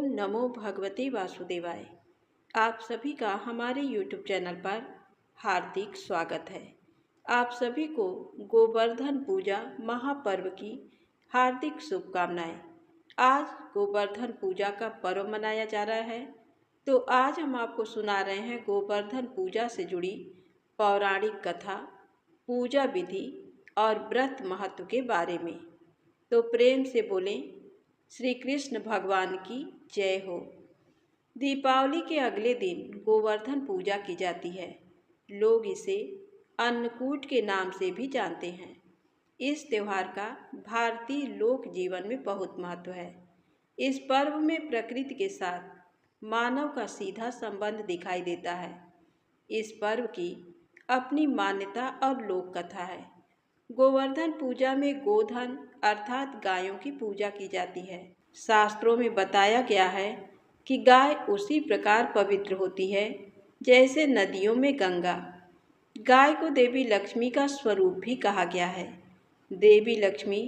ओम नमो भगवते वासुदेवाय। आप सभी का हमारे YouTube चैनल पर हार्दिक स्वागत है। आप सभी को गोवर्धन पूजा महापर्व की हार्दिक शुभकामनाएं। आज गोवर्धन पूजा का पर्व मनाया जा रहा है, तो आज हम आपको सुना रहे हैं गोवर्धन पूजा से जुड़ी पौराणिक कथा, पूजा विधि और व्रत महत्व के बारे में। तो प्रेम से बोलें, श्री कृष्ण भगवान की जय हो। दीपावली के अगले दिन गोवर्धन पूजा की जाती है। लोग इसे अन्नकूट के नाम से भी जानते हैं। इस त्यौहार का भारतीय लोक जीवन में बहुत महत्व है। इस पर्व में प्रकृति के साथ मानव का सीधा संबंध दिखाई देता है। इस पर्व की अपनी मान्यता और लोक कथा है। गोवर्धन पूजा में गोधन अर्थात गायों की पूजा की जाती है। शास्त्रों में बताया गया है कि गाय उसी प्रकार पवित्र होती है जैसे नदियों में गंगा। गाय को देवी लक्ष्मी का स्वरूप भी कहा गया है। देवी लक्ष्मी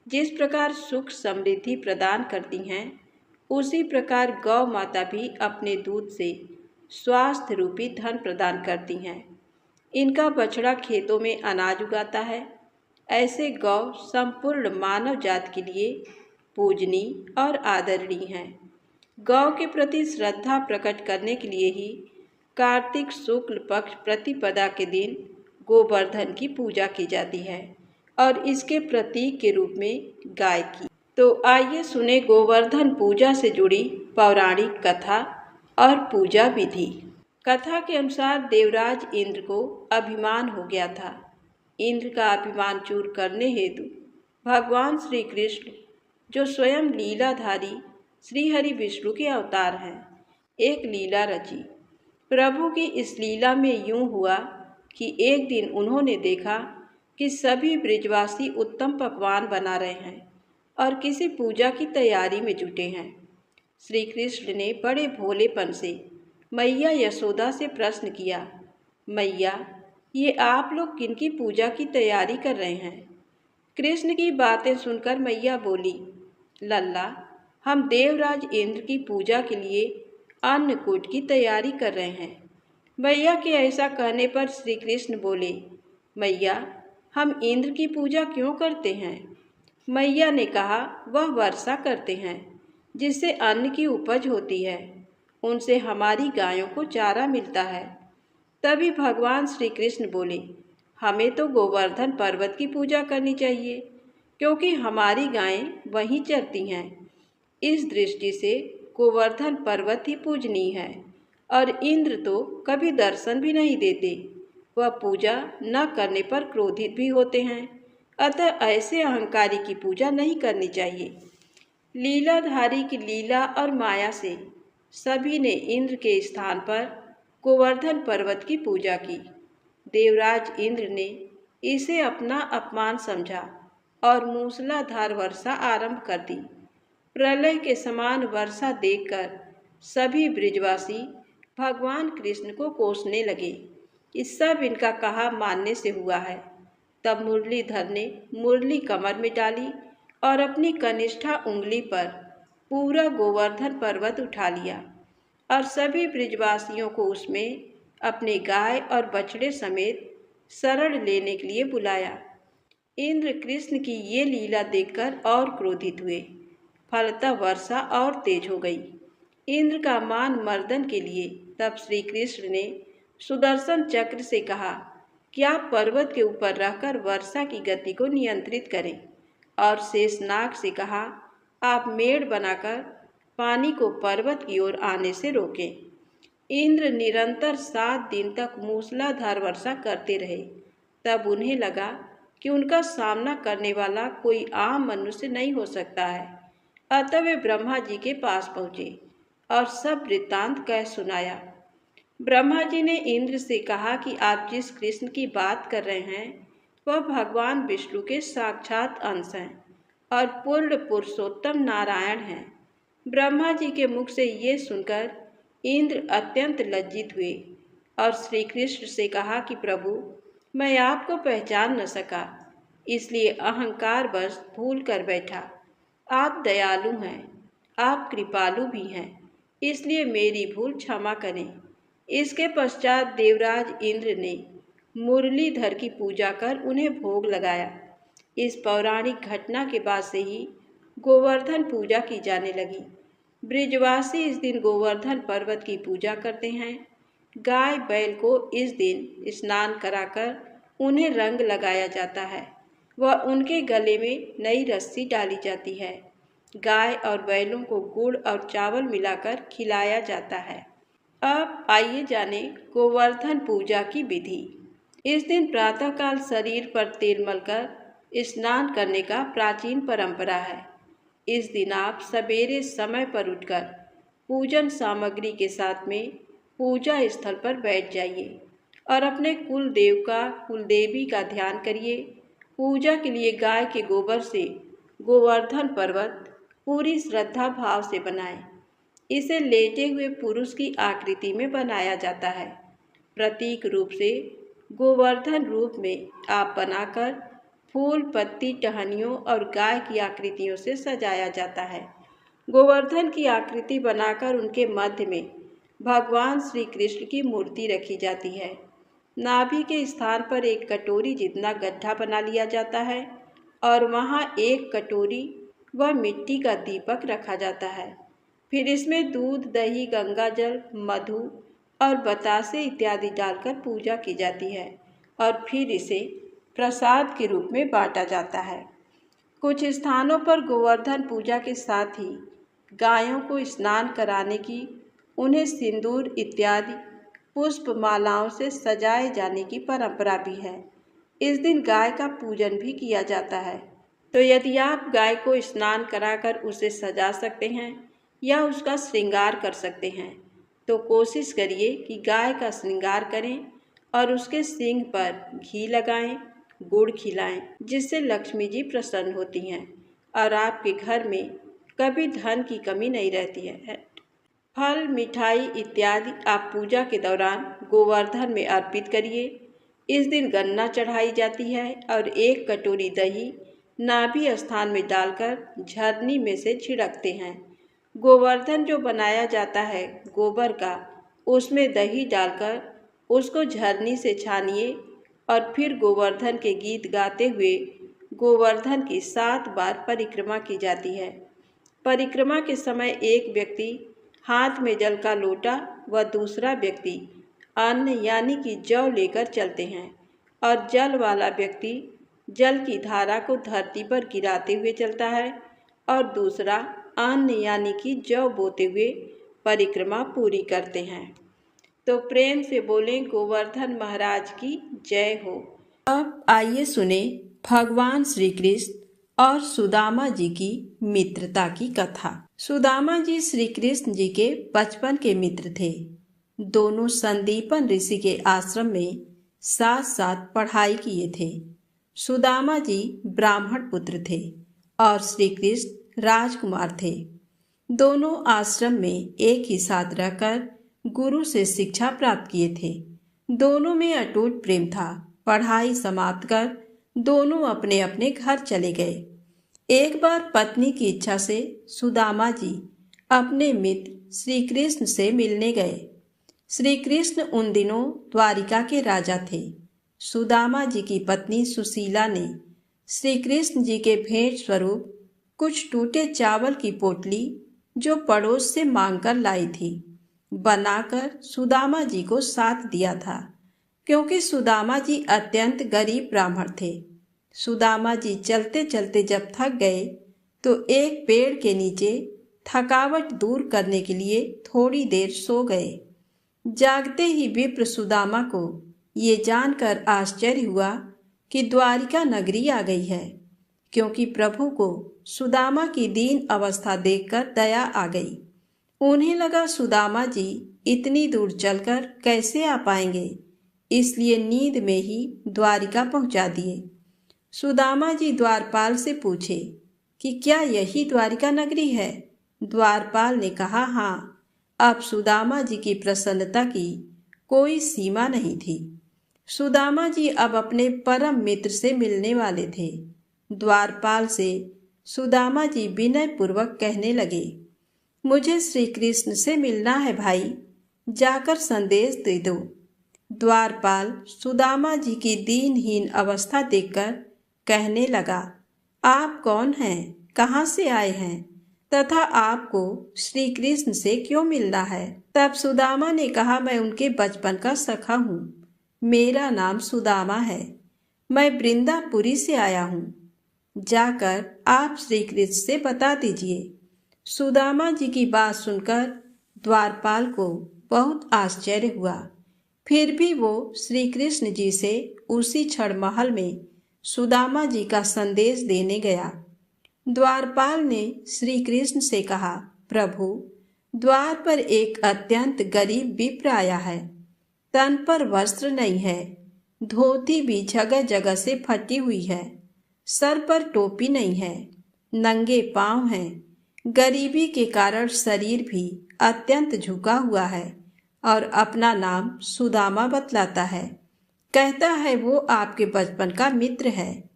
जिस प्रकार सुख समृद्धि प्रदान करती हैं, उसी प्रकार गौ माता भी अपने दूध से स्वास्थ्य रूपी धन प्रदान करती हैं। इनका बछड़ा खेतों में अनाज उगाता है। ऐसे गौ संपूर्ण मानव जात के लिए पूजनीय और आदरणीय हैं। गौ के प्रति श्रद्धा प्रकट करने के लिए ही कार्तिक शुक्ल पक्ष प्रतिपदा के दिन गोवर्धन की पूजा की जाती है और इसके प्रतीक के रूप में गाय की। तो आइए सुने गोवर्धन पूजा से जुड़ी पौराणिक कथा और पूजा विधि। कथा के अनुसार देवराज इंद्र को अभिमान हो गया था। इंद्र का अभिमान चूर करने हेतु भगवान श्री कृष्ण, जो स्वयं लीलाधारी श्री हरि विष्णु के अवतार हैं, एक लीला रची। प्रभु की इस लीला में यूं हुआ कि एक दिन उन्होंने देखा कि सभी ब्रिजवासी उत्तम पकवान बना रहे हैं और किसी पूजा की तैयारी में जुटे हैं। श्री कृष्ण ने बड़े भोलेपन से मैया यशोदा से प्रश्न किया, मैया, ये आप लोग किनकी पूजा की तैयारी कर रहे हैं? कृष्ण की बातें सुनकर मैया बोली, लल्ला, हम देवराज इंद्र की पूजा के लिए अन्नकूट की तैयारी कर रहे हैं। मैया के ऐसा कहने पर श्री कृष्ण बोले, मैया, हम इंद्र की पूजा क्यों करते हैं? मैया ने कहा, वह वर्षा करते हैं जिससे अन्न की उपज होती है। उनसे हमारी गायों को चारा मिलता है। तभी भगवान श्री कृष्ण बोले, हमें तो गोवर्धन पर्वत की पूजा करनी चाहिए, क्योंकि हमारी गायें वहीं चरती हैं। इस दृष्टि से गोवर्धन पर्वत ही पूजनीय है और इंद्र तो कभी दर्शन भी नहीं देते। वह पूजा न करने पर क्रोधित भी होते हैं। अतः ऐसे अहंकारी की पूजा नहीं करनी चाहिए। लीलाधारी की लीला और माया से सभी ने इंद्र के स्थान पर गोवर्धन पर्वत की पूजा की। देवराज इंद्र ने इसे अपना अपमान समझा और मूसलाधार वर्षा आरंभ कर दी। प्रलय के समान वर्षा देखकर सभी ब्रिजवासी भगवान कृष्ण को कोसने लगे कि सब इनका कहा मानने से हुआ है। तब मुरलीधर ने मुरली कमर में डाली और अपनी कनिष्ठा उंगली पर पूरा गोवर्धन पर्वत उठा लिया और सभी ब्रिजवासियों को उसमें अपने गाय और बछड़े समेत शरण लेने के लिए बुलाया। इंद्र कृष्ण की ये लीला देखकर और क्रोधित हुए। फलतः वर्षा और तेज हो गई। इंद्र का मान मर्दन के लिए तब श्री कृष्ण ने सुदर्शन चक्र से कहा कि आप पर्वत के ऊपर रहकर वर्षा की गति को नियंत्रित करें, और शेषनाग से कहा, आप मेड़ बनाकर पानी को पर्वत की ओर आने से रोकें। इंद्र निरंतर 7 दिन तक मूसलाधार वर्षा करते रहे। तब उन्हें लगा कि उनका सामना करने वाला कोई आम मनुष्य नहीं हो सकता है। अतः वे ब्रह्मा जी के पास पहुँचे और सब वृत्तांत कह सुनाया। ब्रह्मा जी ने इंद्र से कहा कि आप जिस कृष्ण की बात कर रहे हैं, वह भगवान विष्णु के साक्षात अंश हैं और पूर्ण पुरुषोत्तम नारायण हैं। ब्रह्मा जी के मुख से ये सुनकर इंद्र अत्यंत लज्जित हुए और श्री कृष्ण से कहा कि प्रभु, मैं आपको पहचान न सका, इसलिए अहंकार बस भूल कर बैठा। आप दयालु हैं आप कृपालु भी हैं, इसलिए मेरी भूल क्षमा करें। इसके पश्चात देवराज इंद्र ने मुरलीधर की पूजा कर उन्हें भोग लगाया। इस पौराणिक घटना के बाद से ही गोवर्धन पूजा की जाने लगी। ब्रिजवासी इस दिन गोवर्धन पर्वत की पूजा करते हैं। गाय बैल को इस दिन स्नान कराकर उन्हें रंग लगाया जाता है व उनके गले में नई रस्सी डाली जाती है। गाय और बैलों को गुड़ और चावल मिलाकर खिलाया जाता है। अब आइए जाने गोवर्धन पूजा की विधि। इस दिन प्रातःकाल शरीर पर तेल मलकर स्नान करने का प्राचीन परंपरा है। इस दिन आप सवेरे समय पर उठकर पूजन सामग्री के साथ में पूजा स्थल पर बैठ जाइए और अपने कुल देव का कुलदेवी का ध्यान करिए। पूजा के लिए गाय के गोबर से गोवर्धन पर्वत पूरी श्रद्धा भाव से बनाएं। इसे लेटे हुए पुरुष की आकृति में बनाया जाता है। प्रतीक रूप से गोवर्धन रूप में आप बनाकर फूल, पत्ती, टहनियों और गाय की आकृतियों से सजाया जाता है। गोवर्धन की आकृति बनाकर उनके मध्य में भगवान श्री कृष्ण की मूर्ति रखी जाती है। नाभि के स्थान पर एक कटोरी जितना गड्ढा बना लिया जाता है और वहाँ एक कटोरी व मिट्टी का दीपक रखा जाता है। फिर इसमें दूध, दही, गंगा जल, मधु और बतासे इत्यादि डालकर पूजा की जाती है और फिर इसे प्रसाद के रूप में बांटा जाता है। कुछ स्थानों पर गोवर्धन पूजा के साथ ही गायों को स्नान कराने की, उन्हें सिंदूर इत्यादि पुष्प मालाओं से सजाए जाने की परंपरा भी है। इस दिन गाय का पूजन भी किया जाता है। तो यदि आप गाय को स्नान कराकर उसे सजा सकते हैं या उसका श्रृंगार कर सकते हैं तो कोशिश करिए कि गाय का श्रृंगार करें और उसके सींग पर घी लगाएं, गुड़ खिलाएं, जिससे लक्ष्मी जी प्रसन्न होती हैं और आपके घर में कभी धन की कमी नहीं रहती है। फल, मिठाई इत्यादि आप पूजा के दौरान गोवर्धन में अर्पित करिए। इस दिन गन्ना चढ़ाई जाती है और एक कटोरी दही नाभि स्थान में डालकर झरनी में से छिड़कते हैं। गोवर्धन जो बनाया जाता है गोबर का, उसमें दही डालकर उसको झरनी से छानिए और फिर गोवर्धन के गीत गाते हुए गोवर्धन की 7 बार परिक्रमा की जाती है। परिक्रमा के समय एक व्यक्ति हाथ में जल का लोटा व दूसरा व्यक्ति अन्न यानी कि जौ लेकर चलते हैं और जल वाला व्यक्ति जल की धारा को धरती पर गिराते हुए चलता है और दूसरा अन्न यानी कि जौ बोते हुए परिक्रमा पूरी करते हैं। तो प्रेम से बोलें गोवर्धन महाराज की जय हो। अब आइए सुने भगवान श्री कृष्ण और सुदामा जी की मित्रता की कथा। सुदामा जी श्री कृष्ण जी के बचपन के मित्र थे। दोनों संदीपन ऋषि के आश्रम में साथ साथ पढ़ाई किए थे। सुदामा जी ब्राह्मण पुत्र थे और श्री कृष्ण राजकुमार थे। दोनों आश्रम में एक ही साथ रहकर गुरु से शिक्षा प्राप्त किए थे। दोनों में अटूट प्रेम था। पढ़ाई समाप्त कर दोनों अपने अपने घर चले गए। एक बार पत्नी की इच्छा से सुदामा जी अपने मित्र श्री कृष्ण से मिलने गए। श्री कृष्ण उन दिनों द्वारिका के राजा थे। सुदामा जी की पत्नी सुशीला ने श्री कृष्ण जी के भेंट स्वरूप कुछ टूटे चावल की पोटली जो पड़ोस से मांगकर लाई थी, बनाकर सुदामा जी को साथ दिया था, क्योंकि सुदामा जी अत्यंत गरीब ब्राह्मण थे। सुदामा जी चलते चलते जब थक गए तो एक पेड़ के नीचे थकावट दूर करने के लिए थोड़ी देर सो गए। जागते ही विप्र सुदामा को ये जानकर आश्चर्य हुआ कि द्वारिका नगरी आ गई है, क्योंकि प्रभु को सुदामा की दीन अवस्था देखकर दया आ गई। उन्हें लगा सुदामा जी इतनी दूर चलकर कैसे आ पाएंगे, इसलिए नींद में ही द्वारिका पहुंचा दिए। सुदामा जी द्वारपाल से पूछे कि क्या यही द्वारिका नगरी है? द्वारपाल ने कहा हाँ। अब सुदामा जी की प्रसन्नता की कोई सीमा नहीं थी। सुदामा जी अब अपने परम मित्र से मिलने वाले थे। द्वारपाल से सुदामा जी विनय पूर्वक कहने लगे, मुझे श्री कृष्ण से मिलना है भाई, जाकर संदेश दे दो। द्वारपाल सुदामा जी की दीनहीन अवस्था देखकर कहने लगा, आप कौन हैं, कहाँ से आए हैं तथा आपको श्री कृष्ण से क्यों मिलना है? तब सुदामा ने कहा, मैं उनके बचपन का सखा हूँ। मेरा नाम सुदामा है। मैं वृंदापुरी से आया हूँ। जाकर आप श्री कृष्ण से बता दीजिए। सुदामा जी की बात सुनकर द्वारपाल को बहुत आश्चर्य हुआ। फिर भी वो श्री कृष्ण जी से उसी क्षण महल में सुदामा जी का संदेश देने गया। द्वारपाल ने श्री कृष्ण से कहा, प्रभु, द्वार पर एक अत्यंत गरीब विप्र आया है। तन पर वस्त्र नहीं है, धोती भी जगह जगह से फटी हुई है, सर पर टोपी नहीं है, नंगे पांव हैं। गरीबी के कारण शरीर भी अत्यंत झुका हुआ है और अपना नाम सुदामा बतलाता है। कहता है वो आपके बचपन का मित्र है।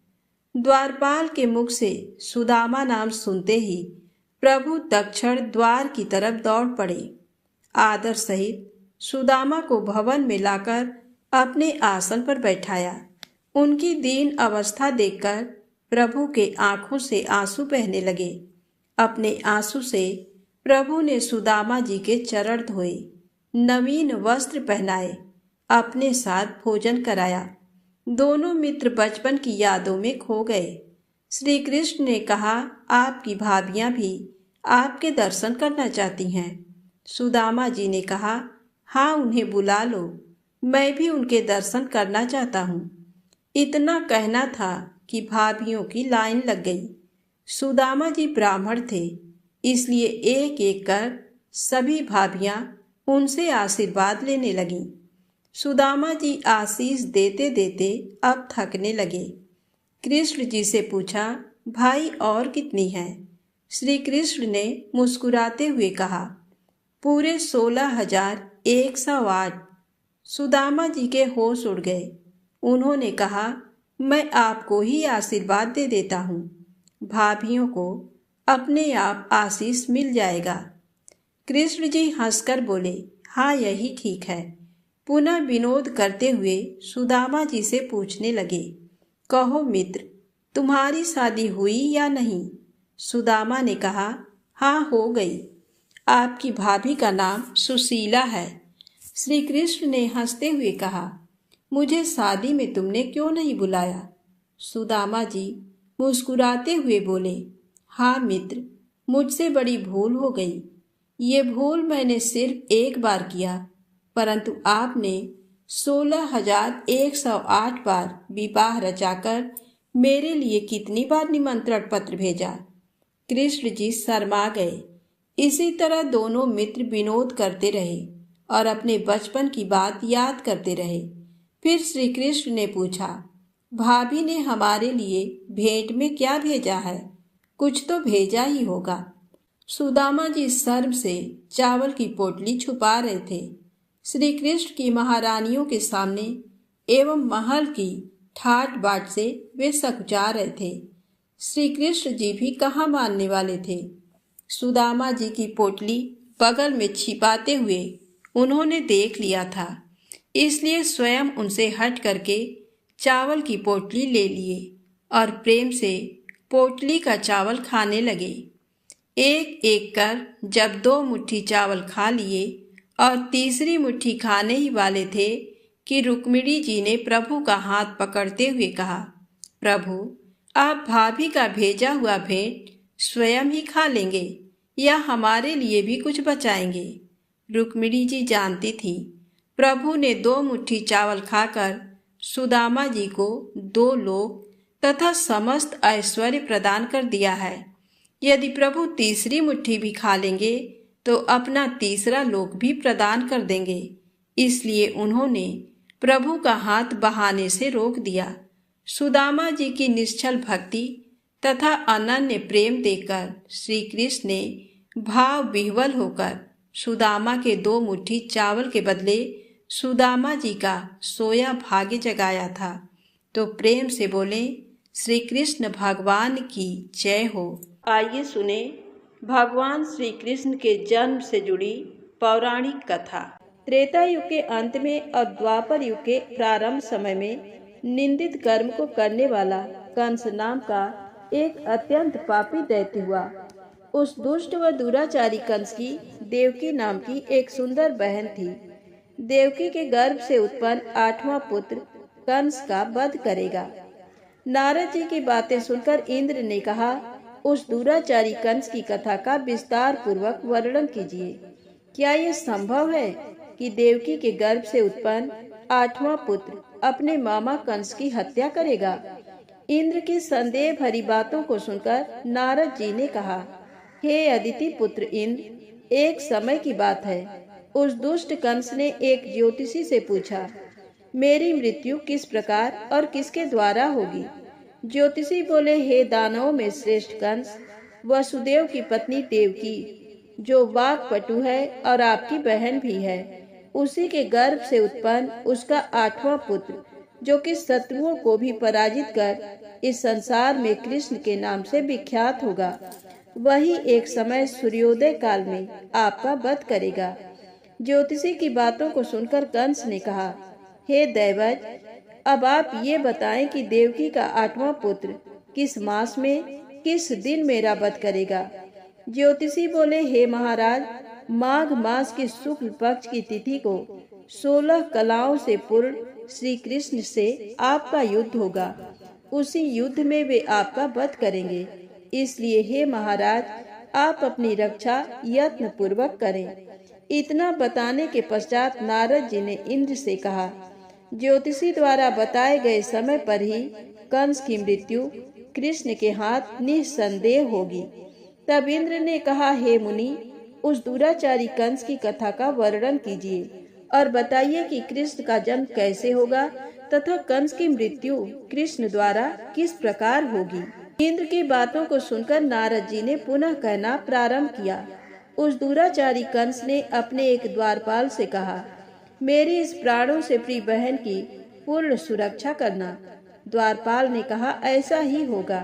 द्वारपाल के मुख से सुदामा नाम सुनते ही प्रभु तत्क्षण द्वार की तरफ दौड़ पड़े। आदर सहित सुदामा को भवन में लाकर अपने आसन पर बैठाया। उनकी दीन अवस्था देखकर प्रभु के आंखों से आंसू बहने लगे। अपने आंसू से प्रभु ने सुदामा जी के चरण धोए, नवीन वस्त्र पहनाए, अपने साथ भोजन कराया। दोनों मित्र बचपन की यादों में खो गए। श्री कृष्ण ने कहा, आपकी भाभियां भी आपके दर्शन करना चाहती हैं। सुदामा जी ने कहा, हाँ, उन्हें बुला लो, मैं भी उनके दर्शन करना चाहता हूँ। इतना कहना था कि भाभियों की लाइन लग गई। सुदामा जी ब्राह्मण थे, इसलिए एक एक कर सभी भाभियां उनसे आशीर्वाद लेने लगीं। सुदामा जी आशीष देते देते अब थकने लगे। कृष्ण जी से पूछा, भाई और कितनी हैं? श्री कृष्ण ने मुस्कुराते हुए कहा, पूरे 16,108। सुदामा जी के होश उड़ गए। उन्होंने कहा, मैं आपको ही आशीर्वाद दे देता हूँ, भाभियों को अपने आप आशीष मिल जाएगा। कृष्ण जी हंसकर बोले, हाँ, यही ठीक है। पुनः विनोद करते हुए सुदामा जी से पूछने लगे, कहो मित्र, तुम्हारी शादी हुई या नहीं? सुदामा ने कहा, हाँ, हो गई। आपकी भाभी का नाम सुशीला है। श्री कृष्ण ने हंसते हुए कहा, मुझे शादी में तुमने क्यों नहीं बुलाया? सुदामा जी मुस्कुराते हुए बोले, हाँ मित्र, मुझसे बड़ी भूल हो गई। ये भूल मैंने सिर्फ एक बार किया, परंतु आपने 16,108 बार विवाह रचाकर मेरे लिए कितनी बार निमंत्रण पत्र भेजा। कृष्ण जी शर्मा गए। इसी तरह दोनों मित्र विनोद करते रहे और अपने बचपन की बात याद करते रहे। फिर श्री कृष्ण ने पूछा, भाभी ने हमारे लिए भेंट में क्या भेजा है? कुछ तो भेजा ही होगा। सुदामा जी शर्म से चावल की पोटली छुपा रहे थे। श्री कृष्ण की महारानियों के सामने एवं महल की ठाट बाट से वे सकुचा रहे थे। श्री कृष्ण जी भी कहाँ मानने वाले थे। सुदामा जी की पोटली बगल में छिपाते हुए उन्होंने देख लिया था, इसलिए स्वयं उनसे हट करके चावल की पोटली ले लिए और प्रेम से पोटली का चावल खाने लगे। एक एक कर जब 2 मुट्ठी चावल खा लिए और तीसरी मुट्ठी खाने ही वाले थे कि रुक्मिणी जी ने प्रभु का हाथ पकड़ते हुए कहा, प्रभु, आप भाभी का भेजा हुआ भेंट स्वयं ही खा लेंगे या हमारे लिए भी कुछ बचाएंगे? रुक्मिणी जी जानती थी प्रभु ने 2 मुट्ठी चावल खाकर सुदामा जी को 2 लोक तथा समस्त ऐश्वर्य प्रदान कर दिया है। यदि प्रभु तीसरी मुट्ठी भी खा लेंगे तो अपना तीसरा लोक भी प्रदान कर देंगे। इसलिए उन्होंने प्रभु का हाथ बहाने से रोक दिया। सुदामा जी की निश्चल भक्ति तथा अनन्य प्रेम देखकर श्री कृष्ण ने भाव विह्वल होकर सुदामा के 2 मुट्ठी चावल के बदले सुदामा जी का सोया भाग्य जगाया था। तो प्रेम से बोले, श्री कृष्ण भगवान की जय हो। आइए सुने भगवान श्री कृष्ण के जन्म से जुड़ी पौराणिक कथा। त्रेता युग के अंत में और द्वापर युग के प्रारंभ समय में निंदित कर्म को करने वाला कंस नाम का एक अत्यंत पापी दैत्य हुआ। उस दुष्ट व दुराचारी कंस की देवकी नाम की एक सुंदर बहन थी। देवकी के गर्भ से उत्पन्न 8वां पुत्र कंस का वध करेगा। नारद जी की बातें सुनकर इंद्र ने कहा, उस दुराचारी कंस की कथा का विस्तार पूर्वक वर्णन कीजिए। क्या यह संभव है कि देवकी के गर्भ से उत्पन्न 8वां पुत्र अपने मामा कंस की हत्या करेगा? इंद्र की संदेह भरी बातों को सुनकर नारद जी ने कहा, हे अदिति पुत्र इंद्र, एक समय की बात है। उस दुष्ट कंस ने एक ज्योतिषी से पूछा, मेरी मृत्यु किस प्रकार और किसके द्वारा होगी? ज्योतिषी बोले, हे दानवों में श्रेष्ठ कंस, वसुदेव की पत्नी देवकी, जो वाक्पटु है और आपकी बहन भी है, उसी के गर्भ से उत्पन्न उसका 8वां पुत्र, जो कि शत्रुओं को भी पराजित कर इस संसार में कृष्ण के नाम से विख्यात होगा, वही एक समय सूर्योदय काल में आपका वध करेगा। ज्योतिषी की बातों को सुनकर कंस ने कहा, हे दैवज, अब आप ये बताएं कि देवकी का 8वां पुत्र किस मास में किस दिन मेरा वध करेगा? ज्योतिषी बोले, हे महाराज, माघ मास की शुक्ल पक्ष की तिथि को 16 कलाओं से पूर्ण श्री कृष्ण से आपका युद्ध होगा। उसी युद्ध में वे आपका वध करेंगे। इसलिए हे महाराज, आप अपनी रक्षा यत्न पूर्वक करें। इतना बताने के पश्चात नारद जी ने इंद्र से कहा, ज्योतिषी द्वारा बताए गए समय पर ही कंस की मृत्यु कृष्ण के हाथ निसंदेह होगी। तब इंद्र ने कहा, हे मुनि, उस दुराचारी कंस की कथा का वर्णन कीजिए और बताइए कि कृष्ण का जन्म कैसे होगा तथा कंस की मृत्यु कृष्ण द्वारा किस प्रकार होगी। इंद्र की बातों को सुनकर नारद जी ने पुनः कहना प्रारंभ किया। उस दुराचारी कंस ने अपने एक द्वारपाल से कहा, मेरी इस प्राणों से प्रिय बहन की पूर्ण सुरक्षा करना। द्वारपाल ने कहा, ऐसा ही होगा।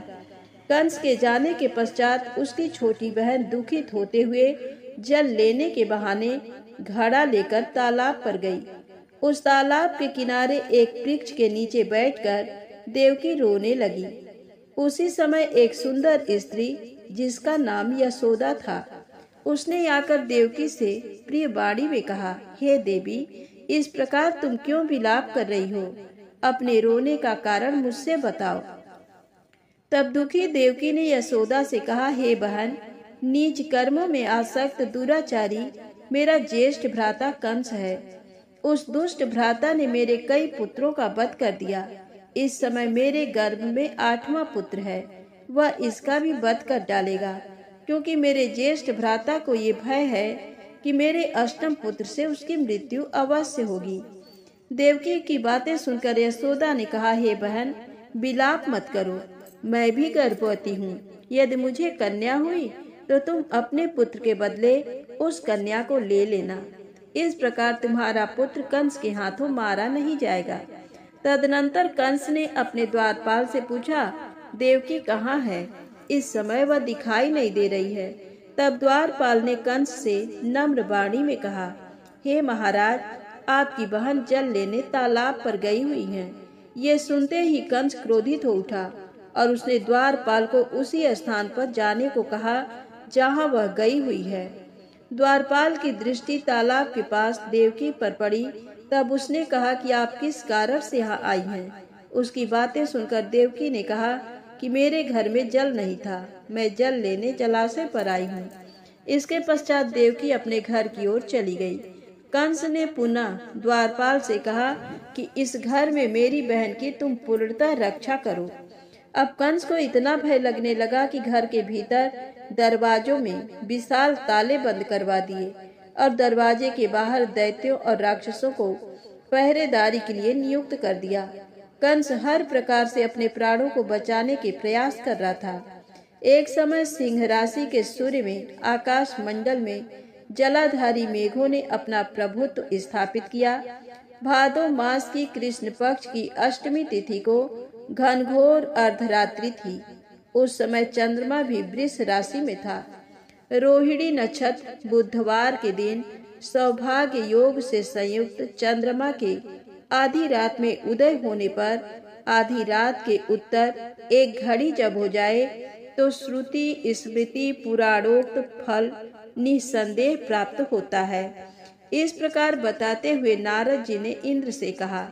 कंस के जाने के पश्चात उसकी छोटी बहन दुखित होते हुए जल लेने के बहाने घड़ा लेकर तालाब पर गई। उस तालाब के किनारे एक वृक्ष के नीचे बैठकर देवकी रोने लगी। उसी समय एक सुंदर स्त्री, जिसका नाम यशोदा था, उसने आकर देवकी से प्रिय वाणी में कहा, हे देवी, इस प्रकार तुम क्यों विलाप कर रही हो? अपने रोने का कारण मुझसे बताओ। तब दुखी देवकी ने यशोदा से कहा, हे बहन, नीच कर्मों में आसक्त दुराचारी मेरा ज्येष्ठ भ्राता कंस है। उस दुष्ट भ्राता ने मेरे कई पुत्रों का वध कर दिया। इस समय मेरे गर्भ में 8वां पुत्र है, वह इसका भी वध कर डालेगा, क्योंकि मेरे ज्येष्ठ भ्राता को ये भय है कि मेरे अष्टम पुत्र से उसकी मृत्यु अवश्य होगी। देवकी की बातें सुनकर यशोदा ने कहा, हे बहन, विलाप मत करो, मैं भी गर्भवती हूँ। यदि मुझे कन्या हुई तो तुम अपने पुत्र के बदले उस कन्या को ले लेना। इस प्रकार तुम्हारा पुत्र कंस के हाथों मारा नहीं जाएगा। तदनंतर कंस ने अपने द्वारपाल से पूछा, देवकी कहाँ है? इस समय वह दिखाई नहीं दे रही है। तब द्वारपाल ने कंस से नम्र वाणी में कहा, हे महाराज, आपकी बहन जल लेने तालाब पर गई हुई है। ये सुनते ही कंस क्रोधित हो उठा और उसने द्वारपाल को उसी स्थान पर जाने को कहा जहाँ वह गई हुई है। द्वारपाल की दृष्टि तालाब के पास देवकी पर पड़ी। तब उसने कहा कि आप किस कारण से यहाँ आई हैं? उसकी बातें सुनकर देवकी ने कहा कि मेरे घर में जल नहीं था, मैं जल लेने जलाशय पर आई हूँ। इसके पश्चात देवकी अपने घर की ओर चली गई। कंस ने पुनः द्वारपाल से कहा कि इस घर में मेरी बहन की तुम पूर्णतः रक्षा करो। अब कंस को इतना भय लगने लगा कि घर के भीतर दरवाजों में विशाल ताले बंद करवा दिए और दरवाजे के बाहर दैत्यों और राक्षसों को पहरेदारी के लिए नियुक्त कर दिया। कंस हर प्रकार से अपने प्राणों को बचाने के प्रयास कर रहा था। एक समय सिंह राशि के सूर्य में आकाश मंडल में जलाधारी मेघों ने अपना प्रभुत्व स्थापित किया। भादो मास की कृष्ण पक्ष की अष्टमी तिथि को घनघोर अर्धरात्रि थी। उस समय चंद्रमा भी वृष राशि में था। रोहिणी नक्षत्र बुधवार के दिन सौभाग्य योग से संयुक्त चंद्रमा के आधी रात में उदय होने पर आधी रात के उत्तर एक घड़ी जब हो जाए तो श्रुति स्मृति पुराणोक्त फल निसंदेह प्राप्त होता है। इस प्रकार बताते हुए नारद जी ने इंद्र से कहा,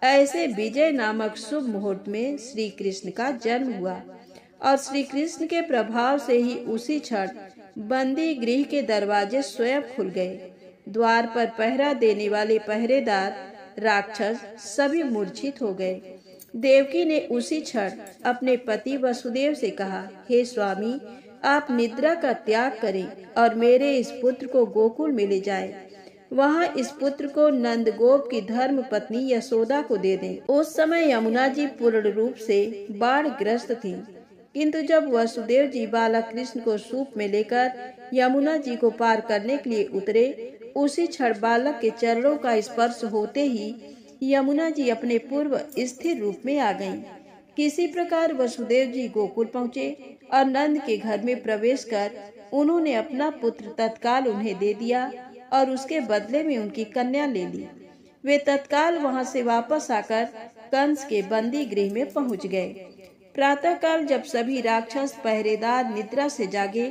ऐसे विजय नामक शुभ मुहूर्त में श्री कृष्ण का जन्म हुआ और श्री कृष्ण के प्रभाव से ही उसी क्षण बंदी गृह के दरवाजे स्वयं खुल गए। द्वार पर पहरा देने वाले पहरेदार राक्षस सभी मूर्छित हो गए। देवकी ने उसी क्षण अपने पति वसुदेव से कहा, हे स्वामी, आप निद्रा का त्याग करें और मेरे इस पुत्र को गोकुल में ले जाएं। वहाँ इस पुत्र को नंदगोप की धर्म पत्नी यशोदा को दे दें। उस समय यमुना जी पूर्ण रूप से बाढ़ ग्रस्त थी, किंतु जब वसुदेव जी बालक कृष्ण को सूप में लेकर यमुना जी को पार करने के लिए उतरे, उसी क्षण बालक के चरणों का स्पर्श होते ही यमुना जी अपने पूर्व स्थिर रूप में आ गईं। किसी प्रकार वसुदेव जी गोकुल पहुँचे और नंद के घर में प्रवेश कर उन्होंने अपना पुत्र तत्काल उन्हें दे दिया और उसके बदले में उनकी कन्या ले ली। वे तत्काल वहां से वापस आकर कंस के बंदी गृह में पहुंच गए। प्रातःकाल जब सभी राक्षस पहरेदार निद्रा से जागे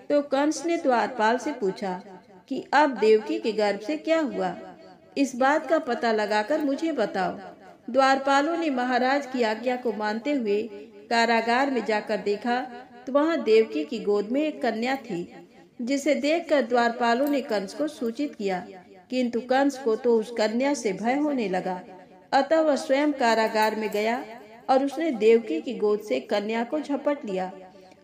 तो कंस ने द्वारपाल से पूछा कि अब देवकी के गर्भ से क्या हुआ, इस बात का पता लगाकर मुझे बताओ। द्वारपालों ने महाराज की आज्ञा को मानते हुए कारागार में जाकर देखा तो वहां देवकी की गोद में एक कन्या थी, जिसे देखकर द्वारपालों ने कंस को सूचित किया, किंतु कंस को तो उस कन्या से भय होने लगा। अतः वह स्वयं कारागार में गया और उसने देवकी की गोद से कन्या को झपट लिया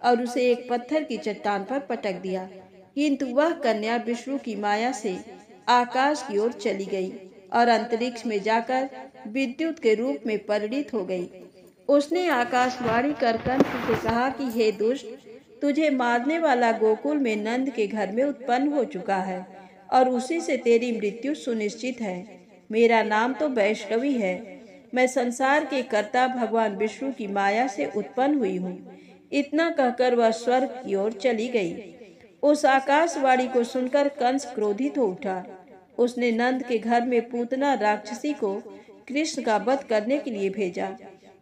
और उसे एक पत्थर की चट्टान पर पटक दिया, किंतु वह कन्या विष्णु की माया से आकाश की ओर चली गई और अंतरिक्ष में जाकर विद्युत के रूप में परिणित हो गई। उसने आकाशवाणी कर कंस से कहा कि हे दुष्ट, तुझे मारने वाला गोकुल में नंद के घर में उत्पन्न हो चुका है और उसी से तेरी मृत्यु सुनिश्चित है। मेरा नाम तो वैष्णवी है। मैं संसार के कर्ता भगवान विष्णु की माया से उत्पन्न हुई हूँ। इतना कहकर वह स्वर्ग की ओर चली गई। उस आकाशवाणी को सुनकर कंस क्रोधित हो उठा। उसने नंद के घर में पूतना राक्षसी को कृष्ण का वध करने के लिए भेजा,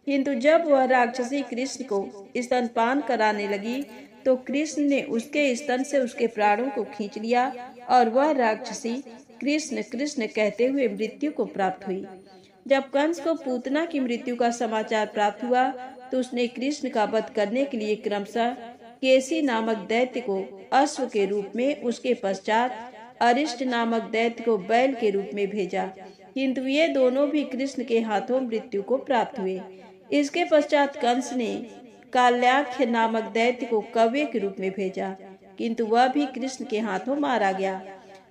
किंतु जब वह राक्षसी कृष्ण को स्तनपान कराने लगी तो कृष्ण ने उसके स्तन से उसके प्राणों को खींच लिया और वह राक्षसी कृष्ण कृष्ण कहते हुए मृत्यु को प्राप्त हुई। जब कंस को पूतना की मृत्यु का समाचार प्राप्त हुआ तो उसने कृष्ण का वध करने के लिए क्रमशः केसी नामक दैत्य को अश्व के रूप में, उसके पश्चात अरिष्ट नामक दैत्य को बैल के रूप में भेजा, किंतु ये दोनों भी कृष्ण के हाथों मृत्यु को प्राप्त हुए। इसके पश्चात कंस ने काल्याख्य नामक दैत्य को कव्य के रूप में भेजा, किंतु वह भी कृष्ण के हाथों मारा गया।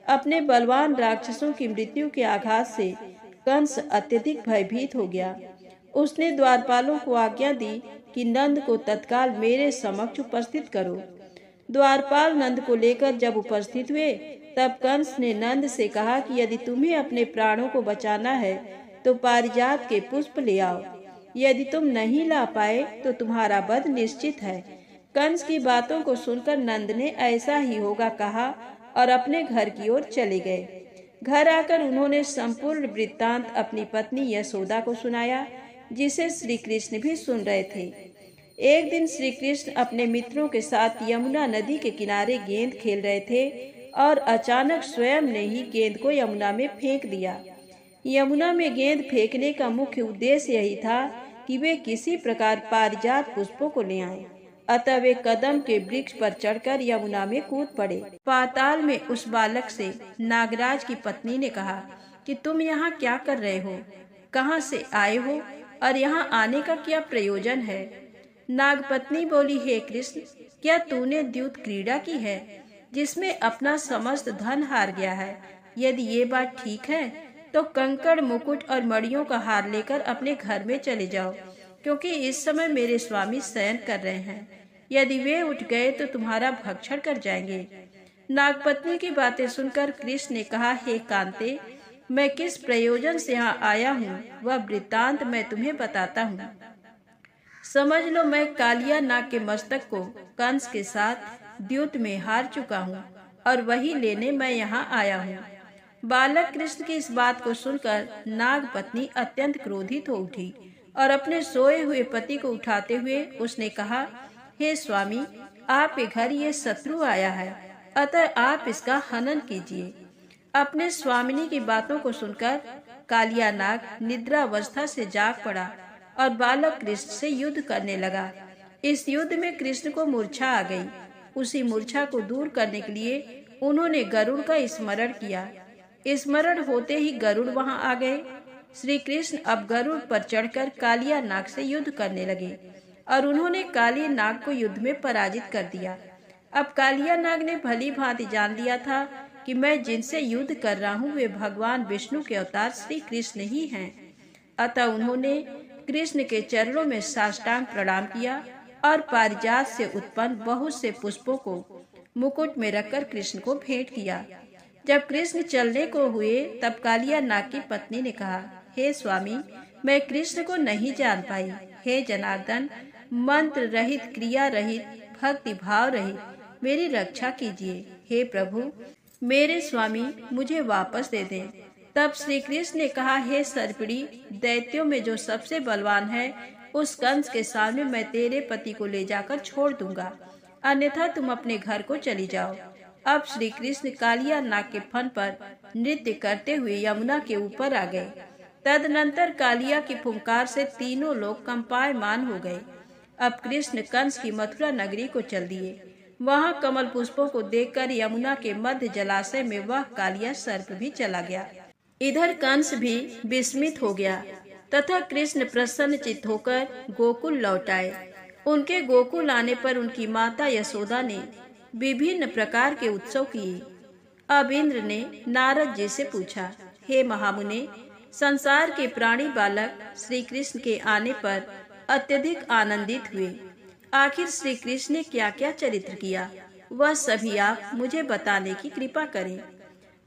अपने बलवान राक्षसों की मृत्यु के आघात से कंस अत्यधिक भयभीत हो गया। उसने द्वारपालों को आज्ञा दी कि नंद को तत्काल मेरे समक्ष उपस्थित करो। द्वारपाल नंद को लेकर जब उपस्थित हुए तब कंस ने नंद से कहा कि यदि तुम्हें अपने प्राणों को बचाना है तो पारिजात के पुष्प ले आओ। यदि तुम नहीं ला पाए तो तुम्हारा वध निश्चित है। कंस की बातों को सुनकर नंद ने ऐसा ही होगा कहा और अपने घर की ओर चले गए। घर आकर उन्होंने संपूर्ण वृत्तांत अपनी पत्नी यशोदा को सुनाया, जिसे श्री कृष्ण भी सुन रहे थे। एक दिन श्री कृष्ण अपने मित्रों के साथ यमुना नदी के किनारे गेंद खेल रहे थे और अचानक स्वयं ने ही गेंद को यमुना में फेंक दिया। यमुना में गेंद फेंकने का मुख्य उद्देश्य यही था कि वे किसी प्रकार पारिजात पुष्पों को ले आएं। अतः वे कदम के वृक्ष पर चढ़कर यमुना में कूद पड़े। पाताल में उस बालक से नागराज की पत्नी ने कहा कि तुम यहाँ क्या कर रहे हो, कहाँ से आए हो और यहाँ आने का क्या प्रयोजन है। नागपत्नी बोली, हे कृष्ण, क्या तूने द्यूत क्रीड़ा की है जिसमें अपना समस्त धन हार गया है? यदि ये बात ठीक है तो कंकड़ मुकुट और मणियों का हार लेकर अपने घर में चले जाओ, क्योंकि इस समय मेरे स्वामी शयन कर रहे हैं। यदि वे उठ गए तो तुम्हारा भक्षण कर जाएंगे। नागपत्नी की बातें सुनकर कृष्ण ने कहा, हे कांते, मैं किस प्रयोजन से यहाँ आया हूँ वह वृत्तांत मैं तुम्हें बताता हूँ। समझ लो, मैं कालिया नाग के मस्तक को कंस के साथ द्यूत में हार चुका हूँ और वही लेने मैं यहाँ आया हूँ। बालक कृष्ण की इस बात को सुनकर नाग पत्नी अत्यंत क्रोधित हो उठी और अपने सोए हुए पति को उठाते हुए उसने कहा, हे स्वामी, आपके घर ये शत्रु आया है, अतः आप इसका हनन कीजिए। अपने स्वामिनी की बातों को सुनकर कालिया नाग निद्रावस्था से जाग पड़ा और बालक कृष्ण से युद्ध करने लगा। इस युद्ध में कृष्ण को मूर्छा आ गई। उसी मूर्छा को दूर करने के लिए उन्होंने गरुड़ का स्मरण किया। स्मरण होते ही गरुड़ वहां आ गए। श्री कृष्ण अब गरुड़ पर चढ़कर कालिया नाग से युद्ध करने लगे और उन्होंने काली नाग को युद्ध में पराजित कर दिया। अब कालिया नाग ने भली भांति जान लिया था कि मैं जिनसे युद्ध कर रहा हूँ वे भगवान विष्णु के अवतार श्री कृष्ण ही हैं। अतः उन्होंने कृष्ण के चरणों में साष्टांग प्रणाम किया और पारिजात से उत्पन्न बहुत से पुष्पों को मुकुट में रखकर कृष्ण को भेंट किया। जब कृष्ण चलने को हुए तब कालिया नाग की पत्नी ने कहा, हे स्वामी, मैं कृष्ण को नहीं जान पाई। हे जनार्दन, मंत्र रहित, क्रिया रहित, भक्ति भाव रहित मेरी रक्षा कीजिए। हे प्रभु, मेरे स्वामी मुझे वापस दे दें। तब श्री कृष्ण ने कहा, हे सर्पिणी, दैत्यों में जो सबसे बलवान है उस कंस के सामने मैं तेरे पति को ले जाकर छोड़ दूंगा, अन्यथा तुम अपने घर को चली जाओ। अब श्री कृष्ण कालिया नाग के फन पर नृत्य करते हुए यमुना के ऊपर आ गए। तदनंतर कालिया की फुंकार से तीनों लोग कंपायमान हो गए। अब कृष्ण कंस की मथुरा नगरी को चल दिए। वहां कमल पुष्पों को देखकर यमुना के मध्य जलाशय में वह कालिया सर्प भी चला गया। इधर कंस भी विस्मित हो गया तथा कृष्ण प्रसन्न चित्त होकर गोकुल लौट आए। उनके गोकुल आने पर उनकी माता यशोदा ने विभिन्न प्रकार के उत्सव किए। अब इंद्र ने नारद जी से पूछा, हे महामुने, संसार के प्राणी बालक श्री कृष्ण के आने पर अत्यधिक आनंदित हुए। आखिर श्री कृष्ण ने क्या क्या चरित्र किया, वह सभी आप मुझे बताने की कृपा करें।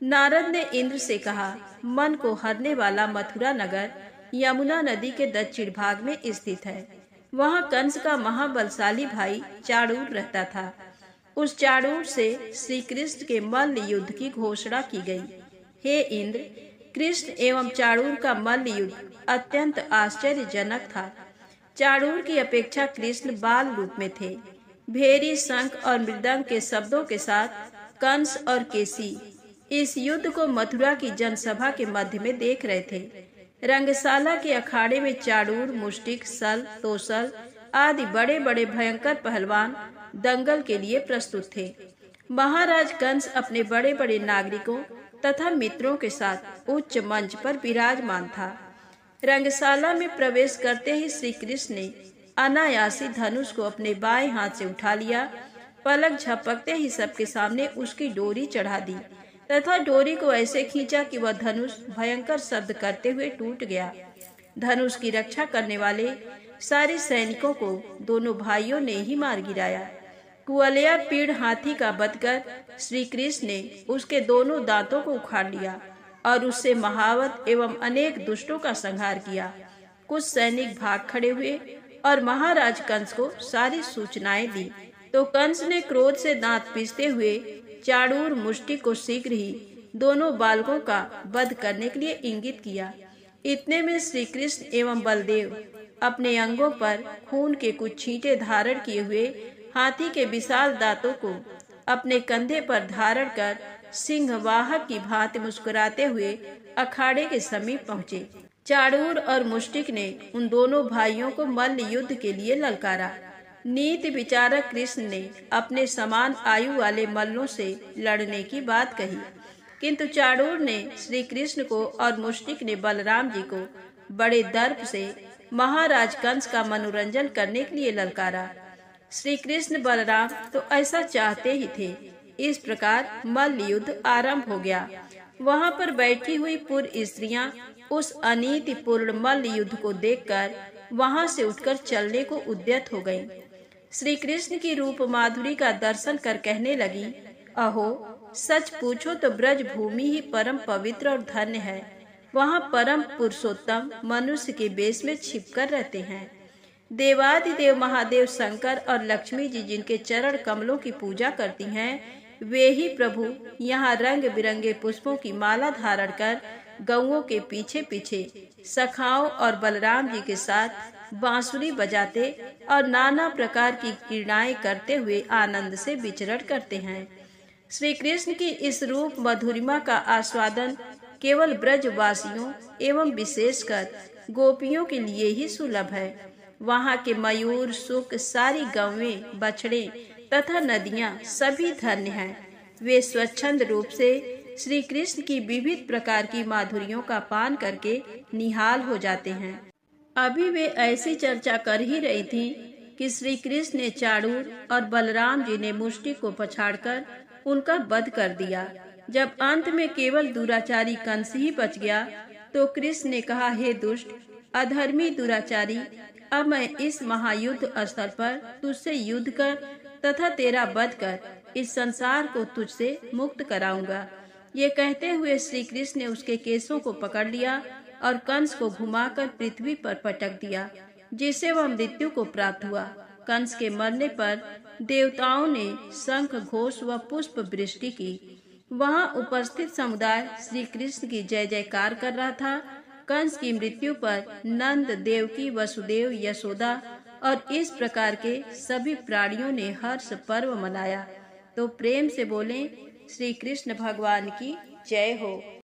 नारद ने इंद्र से कहा, मन को हरने वाला मथुरा नगर यमुना नदी के दक्षिण भाग में स्थित है। वहाँ कंस का महाबलशाली भाई चाणूर रहता था। उस चाणूर से श्री कृष्ण के मल्ल युद्ध की घोषणा की गई। हे इंद्र, कृष्ण एवं चाणूर का मल्ल युद्ध अत्यंत आश्चर्यजनक था। चाणूर की अपेक्षा कृष्ण बाल रूप में थे। भेरी, शंख और मृदंग के शब्दों के साथ कंस और केसी इस युद्ध को मथुरा की जनसभा के मध्य में देख रहे थे। रंगशाला के अखाड़े में चाणूर, मुष्टिक, सल, तोसल आदि बड़े बड़े भयंकर पहलवान दंगल के लिए प्रस्तुत थे। महाराज कंस अपने बड़े बड़े नागरिकों तथा मित्रों के साथ उच्च मंच पर विराजमान था। रंगशाला में प्रवेश करते ही श्री कृष्ण ने अनायासी धनुष को अपने बाएं हाथ से उठा लिया। पलक झपकते ही सबके सामने उसकी डोरी चढ़ा दी तथा डोरी को ऐसे खींचा कि वह धनुष भयंकर शब्द करते हुए टूट गया। धनुष की रक्षा करने वाले सारे सैनिकों को दोनों भाइयों ने ही मार गिराया। कुवलया पीड़ हाथी का वध कर श्री कृष्ण ने उसके दोनों दांतों को उखाड़ लिया और उससे महावत एवं अनेक दुष्टों का संहार किया। कुछ सैनिक भाग खड़े हुए और महाराज कंस को सारी सूचनाएं दी तो कंस ने क्रोध से दांत पीसते हुए चाणूर, मुष्टिक को शीघ्र ही दोनों बालकों का वध करने के लिए इंगित किया। इतने में श्री कृष्ण एवं बलदेव अपने अंगों पर खून के कुछ छींटे धारण किए हुए हाथी के विशाल दांतों को अपने कंधे पर धारण कर सिंहवाहक की भांति मुस्कुराते हुए अखाड़े के समीप पहुँचे। चाणूर और मुष्टिक ने उन दोनों भाइयों को मल्ल युद्ध के लिए ललकारा। नीति विचारक कृष्ण ने अपने समान आयु वाले मल्लों से लड़ने की बात कही, किंतु चाणूर ने श्री कृष्ण को और मुष्टिक ने बलराम जी को बड़े दर्प से महाराज कंस का मनोरंजन करने के लिए ललकारा। श्री कृष्ण बलराम तो ऐसा चाहते ही थे। इस प्रकार मल्ल युद्ध आरंभ हो गया। वहां पर बैठी हुई पूर्व स्त्रियां उस अनीति पूर्ण मल्ल युद्ध को देखकर वहां से उठकर चलने को उद्यत हो गईं। श्री कृष्ण की रूप माधुरी का दर्शन कर कहने लगी, अहो, सच पूछो तो ब्रज भूमि ही परम पवित्र और धन्य है। वहाँ परम पुरुषोत्तम मनुष्य के बेश में छिपकर रहते हैं। देवादिदेव महादेव शंकर और लक्ष्मी जी जिनके चरण कमलों की पूजा करती हैं, वे ही प्रभु यहाँ रंग बिरंगे पुष्पों की माला धारण कर गौओं के पीछे पीछे सखाओं और बलराम जी के साथ बांसुरी बजाते और नाना प्रकार की क्रीड़ाएं करते हुए आनंद से विचरण करते हैं। श्री कृष्ण की इस रूप मधुरिमा का आस्वादन केवल ब्रजवासियों एवं विशेषकर गोपियों के लिए ही सुलभ है। वहाँ के मयूर, सुक, सारी गौवें, बछड़े तथा नदियाँ सभी धन्य हैं। वे स्वच्छंद रूप से श्री कृष्ण की विविध प्रकार की माधुरियों का पान करके निहाल हो जाते हैं। अभी वे ऐसी चर्चा कर ही रही थी कि श्री कृष्ण ने चाणूर और बलराम जी ने मुष्टि को पछाड़कर उनका वध कर दिया। जब अंत में केवल दुराचारी कंस ही बच गया तो कृष्ण ने कहा, हे दुष्ट अधर्मी दुराचारी, अब मैं इस महायुद्ध स्थल पर तुझसे युद्ध कर तथा तेरा वध कर इस संसार को तुझसे मुक्त कराऊंगा। ये कहते हुए श्री कृष्ण ने उसके केसों को पकड़ लिया और कंस को घुमाकर पृथ्वी पर पटक दिया, जिससे वह मृत्यु को प्राप्त हुआ। कंस के मरने पर देवताओं ने शंख घोष व पुष्प वृष्टि की। वहां उपस्थित समुदाय श्री कृष्ण की जय जयकार कर रहा था। कंस की मृत्यु पर नंद, देवकी, वसुदेव, यशोदा और इस प्रकार के सभी प्राणियों ने हर्ष पर्व मनाया। तो प्रेम से बोलें, श्री कृष्ण भगवान की जय हो।